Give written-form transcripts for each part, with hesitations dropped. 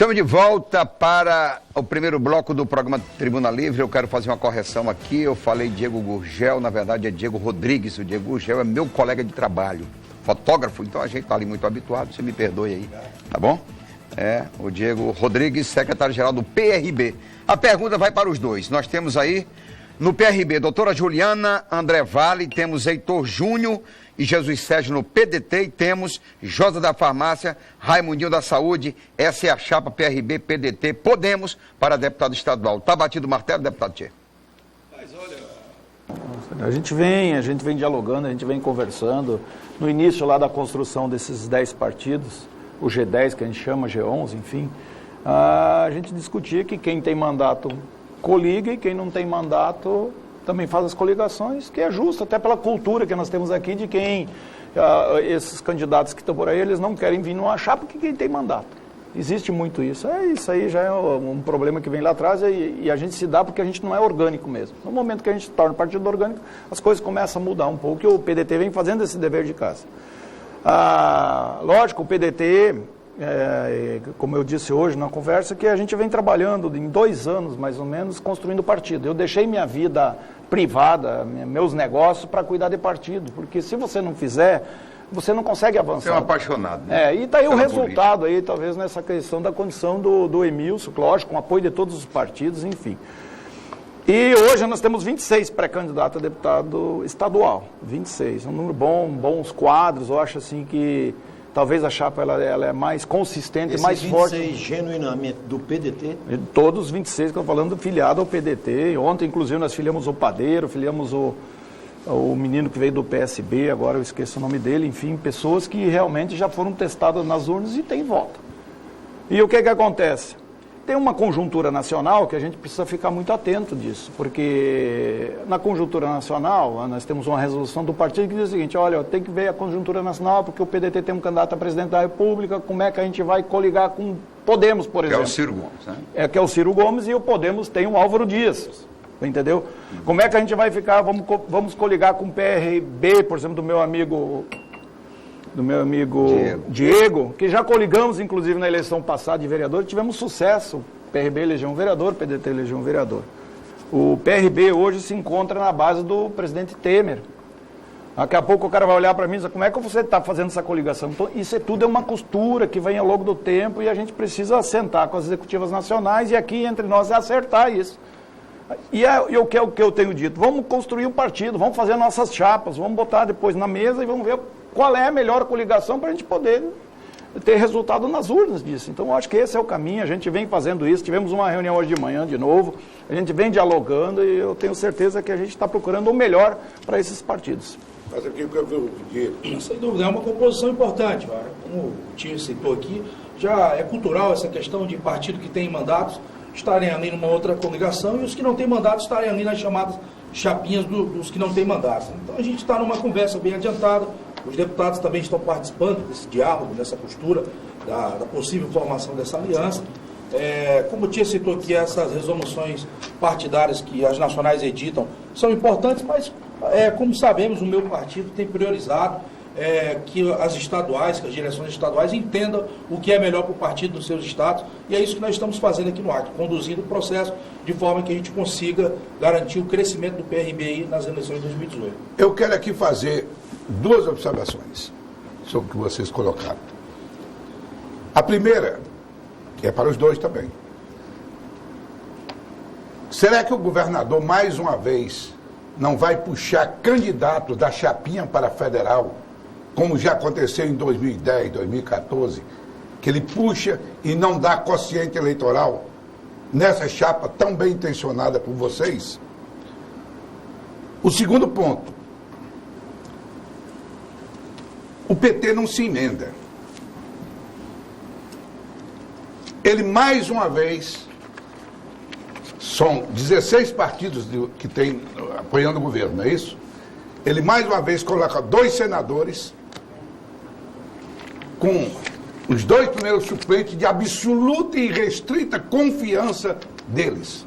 Estamos de volta para o primeiro bloco do programa Tribuna Livre. Eu quero fazer uma correção aqui. Eu falei Diego Gurgel, na verdade é Diego Rodrigues. O Diego Gurgel é meu colega de trabalho, fotógrafo, então a gente está ali muito habituado. Você me perdoe aí, tá bom? É, o Diego Rodrigues, secretário-geral do PRB. A pergunta vai para os dois. Nós temos aí no PRB, doutora Juliana, André Vale, temos Heitor Júnior e Jesus Sérgio no PDT, e temos Josa da Farmácia, Raimundinho da Saúde. Essa é a chapa PRB, PDT, Podemos para deputado estadual. Está batido o martelo, deputado Tchê? Mas olha, a gente vem dialogando, a gente vem conversando. No início lá da construção desses 10 partidos, o G10 que a gente chama, G11, enfim, a gente discutia que quem tem mandato coliga e quem não tem mandato também faz as coligações, que é justo, até pela cultura que nós temos aqui de quem, esses candidatos que estão por aí, eles não querem vir numa chapa porque quem tem mandato. Existe muito isso. Isso aí já é um problema que vem lá atrás e a gente se dá porque a gente não é orgânico mesmo. No momento que a gente se torna partido orgânico, as coisas começam a mudar um pouco e o PDT vem fazendo esse dever de casa. Lógico, o PDT, como eu disse hoje na conversa, que a gente vem trabalhando em 2 anos, mais ou menos, construindo partido. Eu deixei minha vida privada, meus negócios, para cuidar de partido, porque se você não fizer, você não consegue avançar. Você é um apaixonado, né? E está aí o resultado, aí, talvez, nessa questão da condição do Emílcio, lógico, com apoio de todos os partidos, enfim. E hoje nós temos 26 pré-candidatos a deputado estadual, 26, um número bom, bons quadros. Eu acho assim que talvez a chapa ela é mais consistente, mais forte. 26 genuinamente do PDT? Todos os 26 que eu estou falando filiado ao PDT. Ontem, inclusive, nós filiamos o Padeiro, filiamos o menino que veio do PSB, agora eu esqueço o nome dele, enfim, pessoas que realmente já foram testadas nas urnas e têm voto. E o que acontece? Tem uma conjuntura nacional que a gente precisa ficar muito atento disso, porque na conjuntura nacional, nós temos uma resolução do partido que diz o seguinte: olha, tem que ver a conjuntura nacional, porque o PDT tem um candidato a presidente da República, como é que a gente vai coligar com Podemos, por exemplo. Que é o Ciro Gomes, né? Que é o Ciro Gomes, e o Podemos tem o Álvaro Dias, entendeu? Como é que a gente vai ficar, vamos coligar com o PRB, por exemplo, do meu amigo Diego, que já coligamos, inclusive, na eleição passada de vereador, tivemos sucesso. O PRB elegeu um vereador, o PDT elegeu um vereador. O PRB hoje se encontra na base do presidente Temer. Daqui a pouco o cara vai olhar para mim e dizer: como é que você está fazendo essa coligação? Então, isso tudo é uma costura que vem ao longo do tempo e a gente precisa sentar com as executivas nacionais e aqui entre nós acertar isso. E o que eu tenho dito? Vamos construir um partido, vamos fazer nossas chapas, vamos botar depois na mesa e vamos ver qual é a melhor coligação para a gente poder ter resultado nas urnas disso. Então, eu acho que esse é o caminho, a gente vem fazendo isso. Tivemos uma reunião hoje de manhã de novo, a gente vem dialogando e eu tenho certeza que a gente está procurando o melhor para esses partidos. Mas aqui sem dúvida, é uma composição importante. Como o Tio citou aqui, já é cultural essa questão de partido que tem mandatos estarem ali numa outra coligação e os que não têm mandatos estarem ali nas chamadas chapinhas dos que não têm mandatos. Então, a gente está numa conversa bem adiantada. Os deputados também estão participando desse diálogo, dessa postura, da possível formação dessa aliança. Como o Tia citou aqui, essas resoluções partidárias que as nacionais editam são importantes, mas, como sabemos, o meu partido tem priorizado que as estaduais, que as direções estaduais entendam o que é melhor para o partido dos seus estados, e é isso que nós estamos fazendo aqui no Acre, conduzindo o processo de forma que a gente consiga garantir o crescimento do PRB nas eleições de 2018. Eu quero aqui fazer 2 observações sobre o que vocês colocaram. A primeira, que é para os dois também. Será que o governador, mais uma vez, não vai puxar candidato da chapinha para federal, como já aconteceu em 2010, 2014, que ele puxa e não dá quociente eleitoral nessa chapa tão bem intencionada por vocês? O segundo ponto: o PT não se emenda. Ele, mais uma vez, são 16 partidos que tem apoiando o governo, não é isso? Ele, mais uma vez, coloca 2 senadores com os 2 primeiros suplentes de absoluta e restrita confiança deles,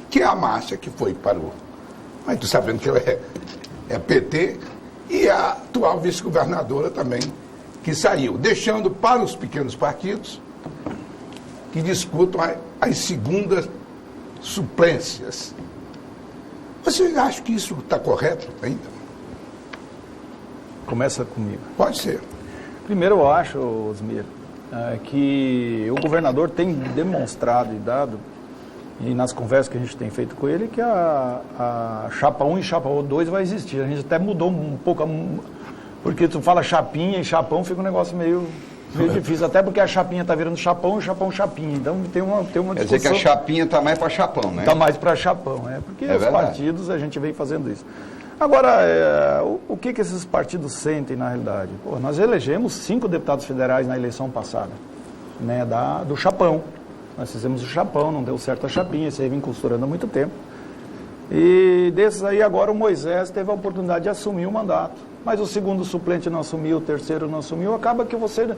que é a Márcia, que foi para o... Mas tu sabendo que ela é PT, e a atual vice-governadora também, que saiu, deixando para os pequenos partidos que discutam as segundas suplências. Você acha que isso está correto ainda? Começa comigo. Pode ser. Primeiro, eu acho, Osmir, que o governador tem demonstrado e dado, e nas conversas que a gente tem feito com ele, que a chapa 1 e chapa 2 vai existir. A gente até mudou um pouco, porque tu fala chapinha e chapão, fica um negócio meio difícil, até porque a chapinha está virando chapão e o chapão chapinha. Então tem uma discussão. Quer dizer que a chapinha está mais para chapão, né? Está mais para chapão, porque os partidos a gente vem fazendo isso. Agora, o que esses partidos sentem na realidade? Pô, nós elegemos 5 deputados federais na eleição passada, né, do chapão. Nós fizemos o chapão, não deu certo a chapinha, isso aí vem costurando há muito tempo. E desses aí, agora o Moisés teve a oportunidade de assumir o mandato. Mas o segundo suplente não assumiu, o terceiro não assumiu. Acaba que você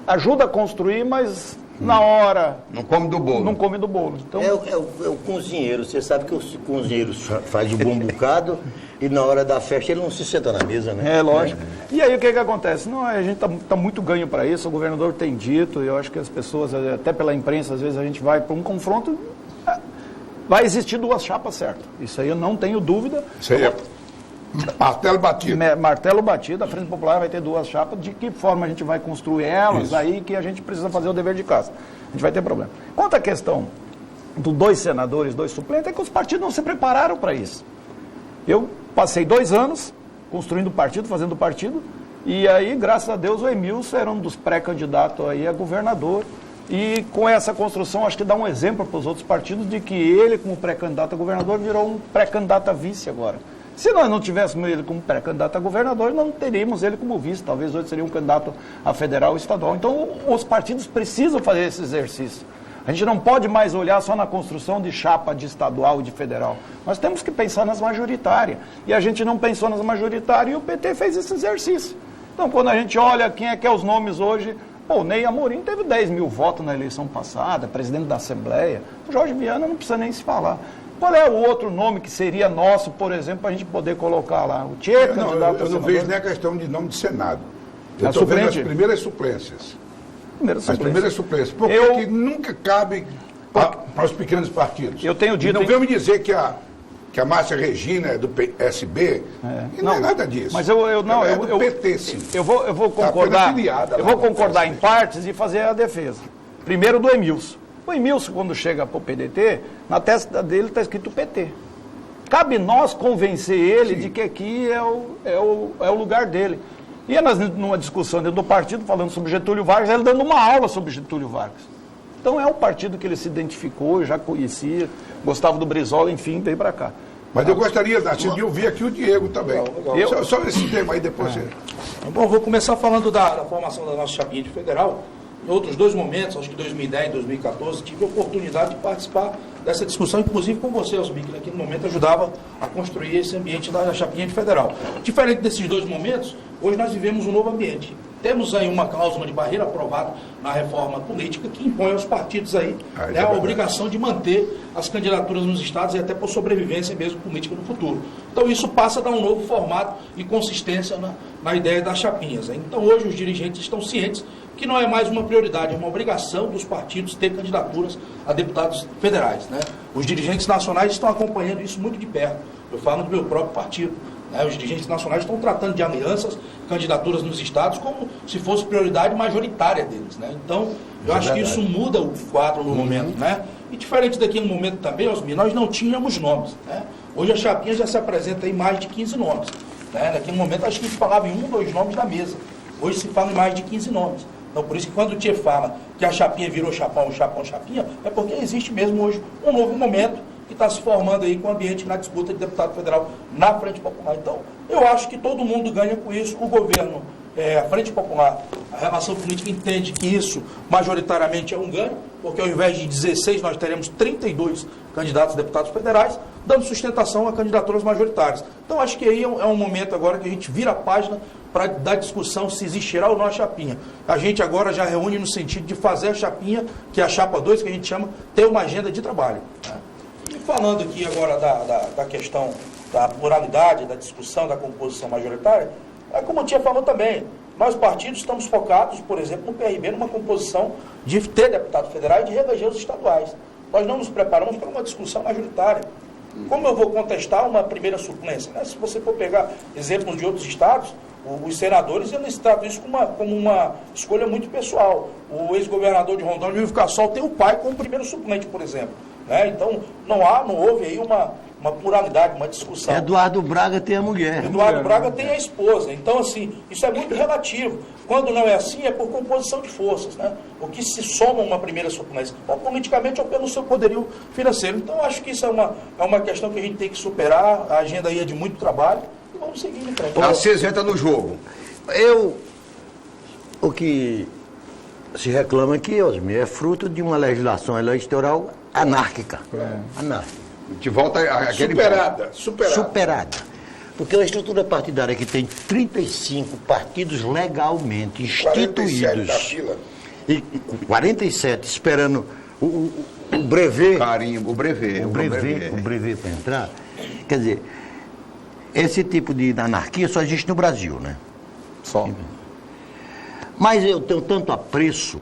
ajuda a construir, mas na hora... Não come do bolo. Não come do bolo. Então, é o cozinheiro. Você sabe que o cozinheiro faz um bom bocado e na hora da festa ele não se senta na mesa, né? É, lógico. E aí o que acontece? Não, a gente tá muito ganho para isso, o governador tem dito, e eu acho que as pessoas, até pela imprensa, às vezes a gente vai para um confronto, vai existir 2 chapas certas. Isso aí eu não tenho dúvida. Isso aí é martelo batido. Martelo batido, a Frente Popular vai ter 2 chapas, de que forma a gente vai construir elas, isso. Aí que a gente precisa fazer o dever de casa. A gente vai ter problema. Quanto à questão dos 2 senadores, 2 suplentes, é que os partidos não se prepararam para isso. Eu passei 2 anos construindo o partido, fazendo o partido, e aí, graças a Deus, o Emilson era um dos pré-candidatos aí a governador, e com essa construção, acho que dá um exemplo para os outros partidos de que ele, como pré-candidato a governador, virou um pré-candidato a vice agora. Se nós não tivéssemos ele como pré-candidato a governador, não teríamos ele como vice, talvez hoje seria um candidato a federal ou estadual. Então, os partidos precisam fazer esse exercício. A gente não pode mais olhar só na construção de chapa de estadual e de federal. Nós temos que pensar nas majoritárias. E a gente não pensou nas majoritárias e o PT fez esse exercício. Então, quando a gente olha quem é que é os nomes hoje, o Ney Amorim teve 10 mil votos na eleição passada, presidente da Assembleia. O Jorge Viana não precisa nem se falar. Qual é o outro nome que seria nosso, por exemplo, para a gente poder colocar lá? O Tchê, candidato eu não vejo nem a questão de nome de Senado. Eu A estou vendo as suplente. primeiras suplências. As primeiras suplências. Por que nunca cabe para os pequenos partidos? Eu tenho dito... E não venham me dizer que a Márcia Regina é do PSB, e não é nada disso. Mas eu não, é do PT, sim. Eu vou concordar. Filiada, eu vou concordar em partes e fazer a defesa. Primeiro do Emilson. O Emilson, quando chega para o PDT, na testa dele está escrito PT. Cabe nós convencer ele de que aqui é o lugar dele. E nós, numa discussão dentro do partido, falando sobre Getúlio Vargas, ele dando uma aula sobre Getúlio Vargas. Então é um partido que ele se identificou, já conhecia, gostava do Brizola, enfim, veio para cá. Mas eu gostaria, Narciso, de ouvir aqui o Diego também. Só esse tema aí, depois você... Bom, vou começar falando da formação da nossa chapinha de federal. Em outros 2 momentos, acho que 2010 e 2014, tive a oportunidade de participar dessa discussão, inclusive com você, Osmir, que naquele momento ajudava a construir esse ambiente da chapinha de federal. Diferente desses 2 momentos, hoje nós vivemos um novo ambiente. Temos aí uma cláusula de barreira aprovada na reforma política que impõe aos partidos aí a obrigação de manter as candidaturas nos estados e até por sobrevivência mesmo política no futuro. Então isso passa a dar um novo formato e consistência na ideia das chapinhas. Então hoje os dirigentes estão cientes que não é mais uma prioridade, é uma obrigação dos partidos ter candidaturas a deputados federais. Né? Os dirigentes nacionais estão acompanhando isso muito de perto. Eu falo do meu próprio partido. Os dirigentes nacionais estão tratando de alianças, candidaturas nos estados, como se fosse prioridade majoritária deles. Né? Então, eu acho que isso muda o quadro no momento. Né? E diferente daqui no momento também, Osmir, nós não tínhamos nomes. Né? Hoje a chapinha já se apresenta em mais de 15 nomes. Né? Naquele momento, acho que a gente falava em 1 ou 2 nomes da mesa. Hoje se fala em mais de 15 nomes. Então, por isso que quando o Tchê fala que a chapinha virou chapão, chapinha, é porque existe mesmo hoje um novo momento que está se formando aí com o ambiente na disputa de deputado federal na Frente Popular. Então, eu acho que todo mundo ganha com isso. O governo, a Frente Popular, a relação política entende que isso majoritariamente é um ganho, porque ao invés de 16, nós teremos 32 candidatos a deputados federais, dando sustentação a candidaturas majoritárias. Então, acho que aí é um momento agora que a gente vira a página para dar discussão se existirá ou não a chapinha. A gente agora já reúne no sentido de fazer a chapinha, que é a chapa 2, que a gente chama, ter uma agenda de trabalho. Né? E falando aqui agora da questão da pluralidade, da discussão da composição majoritária, como o Tia falou também, Nós, partidos, estamos focados, por exemplo, no PRB, numa composição de ter deputado federal e de reeleger os estaduais. Nós não nos preparamos para uma discussão majoritária. Como eu vou contestar uma primeira suplência? Né? Se você for pegar exemplos de outros estados, os senadores, eles tratam isso como uma escolha muito pessoal. O ex-governador de Rondônia, Milton Cassol, tem o pai como primeiro suplente, por exemplo. Né? Então, não houve aí uma pluralidade, uma discussão. Eduardo Braga tem a mulher. Eduardo Braga tem a esposa. Então, assim, isso é muito relativo. Quando não é assim, é por composição de forças, né? O que se soma uma primeira suplência, ou politicamente ou pelo seu poderio financeiro. Então, acho que isso é uma questão que a gente tem que superar. A agenda aí é de muito trabalho e vamos seguir em frente. Assis entra no jogo. O que se reclama aqui, Osmir, é fruto de uma legislação eleitoral anárquica. Anárquica. De volta àquele... Superada. Porque a estrutura partidária que tem 35 partidos legalmente instituídos 47 e 47 esperando o brevet. Carimbo, o brevet. O brevet para entrar. Quer dizer, esse tipo de anarquia só existe no Brasil, né? Só. Mas eu tenho tanto apreço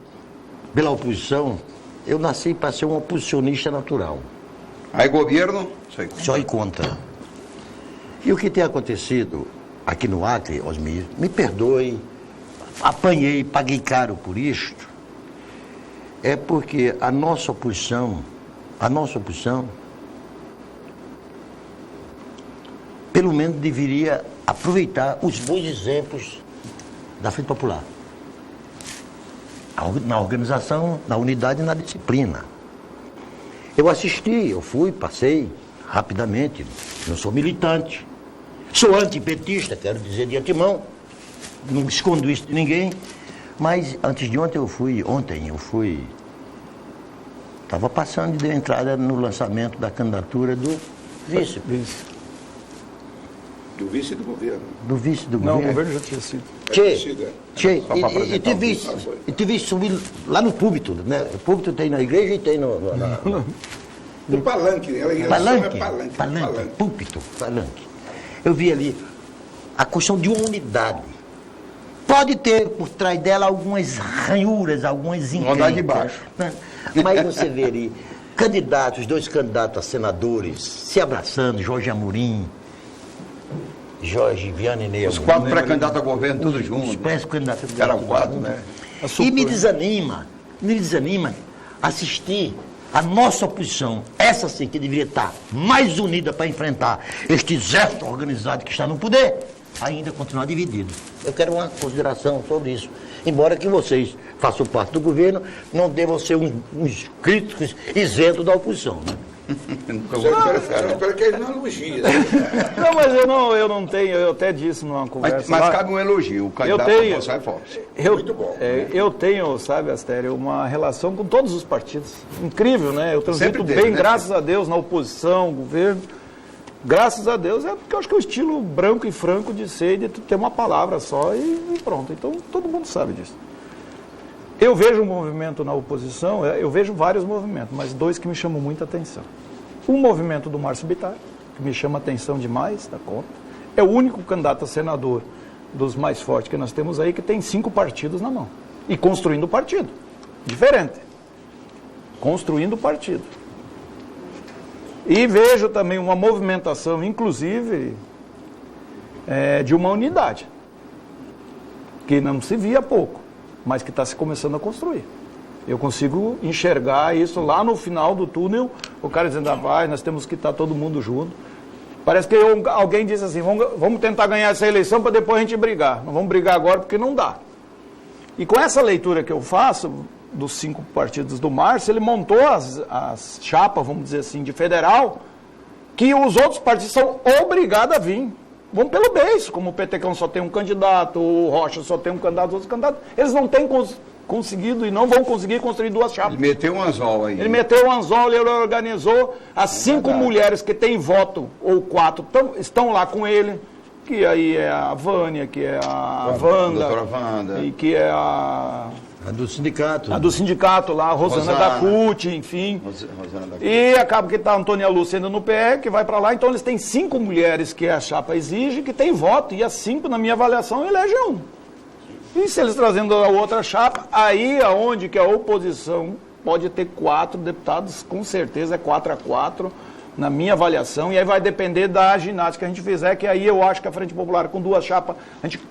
pela oposição, eu nasci para ser um oposicionista natural. Aí governo, Só ir contra. E o que tem acontecido aqui no Acre, Osmir, me perdoe, apanhei, paguei caro por isto, é porque a nossa oposição, pelo menos deveria aproveitar os bons exemplos da Frente Popular. Na organização, na unidade e na disciplina. Eu assisti, eu fui, passei rapidamente, não sou militante, sou antipetista, quero dizer de antemão, não escondo isso de ninguém, mas antes de ontem eu fui, estava passando e dei entrada no lançamento da candidatura do vice. Do vice do governo. Do vice do Não, o governo. governo já tinha sido. E tive subir lá no púlpito, né? O púlpito tem na igreja e tem no palanque, né? Palanque, púlpito, palanque. Eu vi ali a questão de uma unidade. Pode ter por trás dela algumas ranhuras, algumas encrencas. Andar de baixo. Né? Mas você vê ali dois candidatos a senadores se abraçando, Jorge Amorim, Jorge Viana e Ney. Os 4 pré-candidatos a governo, todos juntos. Os pré-candidatos. Eram 4, né? E me desanima assistir a nossa oposição, essa sim que deveria estar mais unida para enfrentar este exército organizado que está no poder, ainda continuar dividido. Eu quero uma consideração sobre isso. Embora que vocês façam parte do governo, não devam ser uns críticos isentos da oposição, né? Eu espero que ele não elogie. Não, mas eu não tenho, eu até disse numa conversa. Mas lá, cabe um elogio, o candidato é forte. Muito bom. Eu tenho, sabe, Astério, uma relação com todos os partidos. Incrível, né? Eu transito teve, bem, né? graças a Deus, na oposição, governo. Graças a Deus, é porque eu acho que é o estilo branco e franco de ser, de ter uma palavra só e pronto. Então, todo mundo sabe disso. Eu vejo um movimento na oposição, eu vejo vários movimentos, mas 2 que me chamam muita atenção. O movimento do Márcio Bittar, que me chama atenção demais, da conta. É o único candidato a senador dos mais fortes que nós temos aí que tem 5 partidos na mão. E construindo partido. Diferente. Construindo partido. E vejo também uma movimentação, inclusive, de uma unidade. Que não se via há pouco, mas que está se começando a construir. Eu consigo enxergar isso lá no final do túnel, o cara dizendo, nós temos que estar todo mundo junto. Parece que alguém disse assim, vamos tentar ganhar essa eleição para depois a gente brigar. Não vamos brigar agora porque não dá. E com essa leitura que eu faço, dos 5 partidos do Márcio, ele montou as chapas, vamos dizer assim, de federal, que os outros partidos são obrigados a vir. Vão pelo beijo, como o PT só tem um candidato, o Rocha só tem um candidato, outros candidatos. Eles não têm conseguido e não vão conseguir construir 2 chapas. Ele meteu um anzol aí. Ele meteu um anzol, ele organizou as 5 mulheres que têm voto, ou 4, estão lá com ele, que aí é a Vânia, que é a Wanda, doutora Wanda, e que é a do sindicato. A do sindicato lá, a Rosana da CUT, enfim. Rosana da CUT. E acaba que está a Antônia Lúcia ainda no PE, que vai para lá. Então eles têm 5 mulheres que a chapa exige, que tem voto. E as 5, na minha avaliação, elegem 1. E se eles trazendo a outra chapa, aí aonde que a oposição pode ter 4 deputados, com certeza é 4-4, na minha avaliação, e aí vai depender da ginástica que a gente fizer, que aí eu acho que a Frente Popular, com 2 chapas, a gente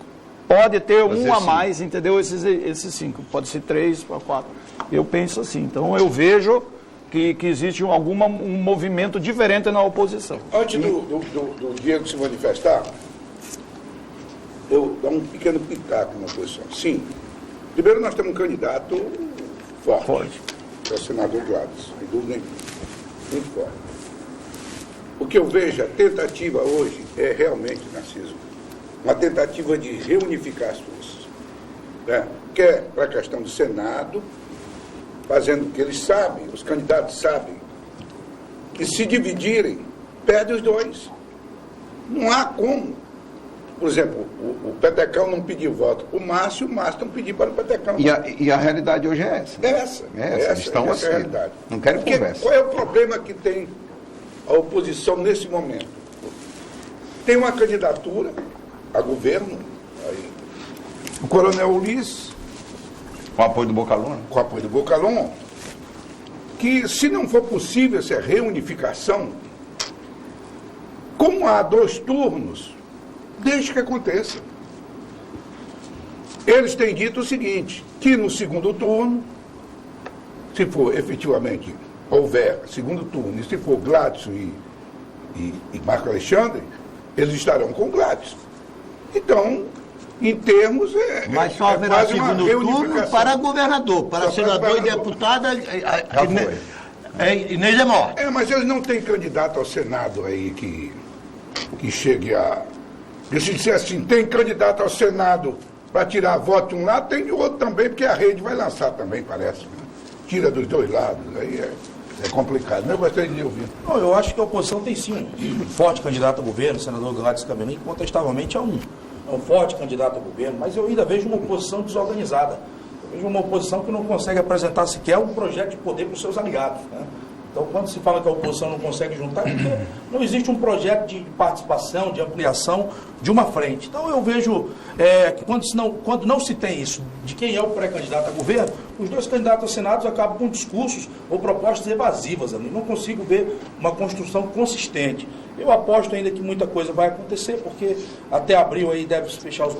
pode ter um a mais, entendeu? Esses 5, pode ser 3 para 4. Eu penso assim, então eu vejo que existe um movimento diferente na oposição. Antes do Diego se manifestar, eu dar um pequeno pitaco na oposição. Sim, primeiro nós temos um candidato forte. Que é o senador Gladys, sem dúvida nenhuma, muito forte. O que eu vejo, a tentativa hoje é realmente, Narciso, uma tentativa de reunificar as forças. Né? Quer para a questão do Senado, fazendo o que eles sabem, os candidatos sabem, que se dividirem, perdem os 2. Não há como. Por exemplo, o Petecão não pediu voto para o Márcio não pediu para o Petecão. E a realidade hoje é essa. Eles estão assim. É a realidade. Não querem conversa. Qual é o problema que tem a oposição nesse momento? Tem uma candidatura a governo, aí, o Coronel Ulisses, com o apoio do Bocalon. Com o apoio do Bocalon, que se não for possível essa reunificação, como há 2 turnos, deixe que aconteça. Eles têm dito o seguinte, que no segundo turno, se for efetivamente houver segundo turno, e se for Gladson e Marco Alexandre, eles estarão com Gladson. Então, em termos... Mas só haverá segundo turno para governador, para senador e deputado, Inês é morta. Mas eles não têm candidato ao Senado aí que chegue a... Se disser assim, tem candidato ao Senado para tirar voto de um lado, tem de outro também, porque a rede vai lançar também, parece. Né? Tira dos 2 lados, aí é complicado. Mas eu gostaria de ouvir. Não, eu acho que a oposição tem sim um forte candidato a governo, o senador Gladys Camelim, que contestavelmente é um forte candidato a governo, mas eu ainda vejo uma oposição desorganizada. Eu vejo uma oposição que não consegue apresentar sequer um projeto de poder para os seus aliados. Né? Então, quando se fala que a oposição não consegue juntar, é porque não existe um projeto de participação, de ampliação de uma frente. Então, eu vejo que quando não se tem isso, de quem é o pré-candidato a governo, os 2 candidatos a Senado acabam com discursos ou propostas evasivas ali. Não consigo ver uma construção consistente. Eu aposto ainda que muita coisa vai acontecer, porque até abril aí deve se fechar o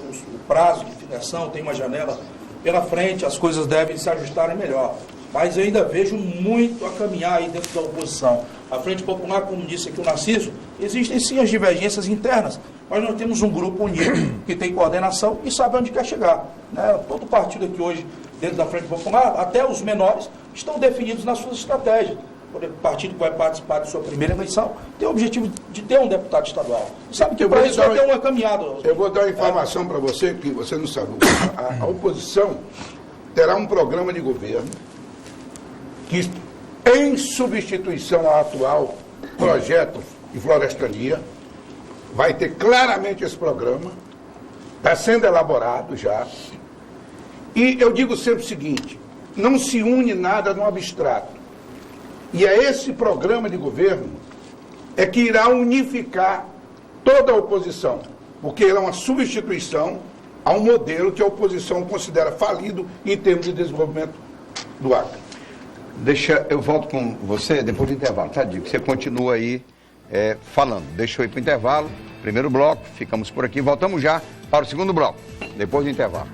prazo de filiação, tem uma janela pela frente, as coisas devem se ajustarem melhor. Mas eu ainda vejo muito a caminhar aí dentro da oposição. A Frente Popular, como disse aqui o Narciso, existem sim as divergências internas, mas nós temos um grupo unido que tem coordenação e sabe onde quer chegar. Né? Todo partido aqui hoje, dentro da Frente Popular, até os menores, estão definidos nas suas estratégias. O partido que vai participar de sua primeira eleição tem o objetivo de ter um deputado estadual. E sabe que para isso vai ter uma caminhada. Eu vou dar uma informação para você que você não sabe. A oposição terá um programa de governo que, em substituição ao atual projeto de florestania, vai ter claramente esse programa, está sendo elaborado já. E eu digo sempre o seguinte, não se une nada no abstrato. E é esse programa de governo que irá unificar toda a oposição, porque ele é uma substituição a um modelo que a oposição considera falido em termos de desenvolvimento do Acre. Eu volto com você depois do intervalo, tá, Diego? Você continua aí falando. Deixa eu ir para o intervalo, primeiro bloco, ficamos por aqui, voltamos já para o segundo bloco, depois do intervalo.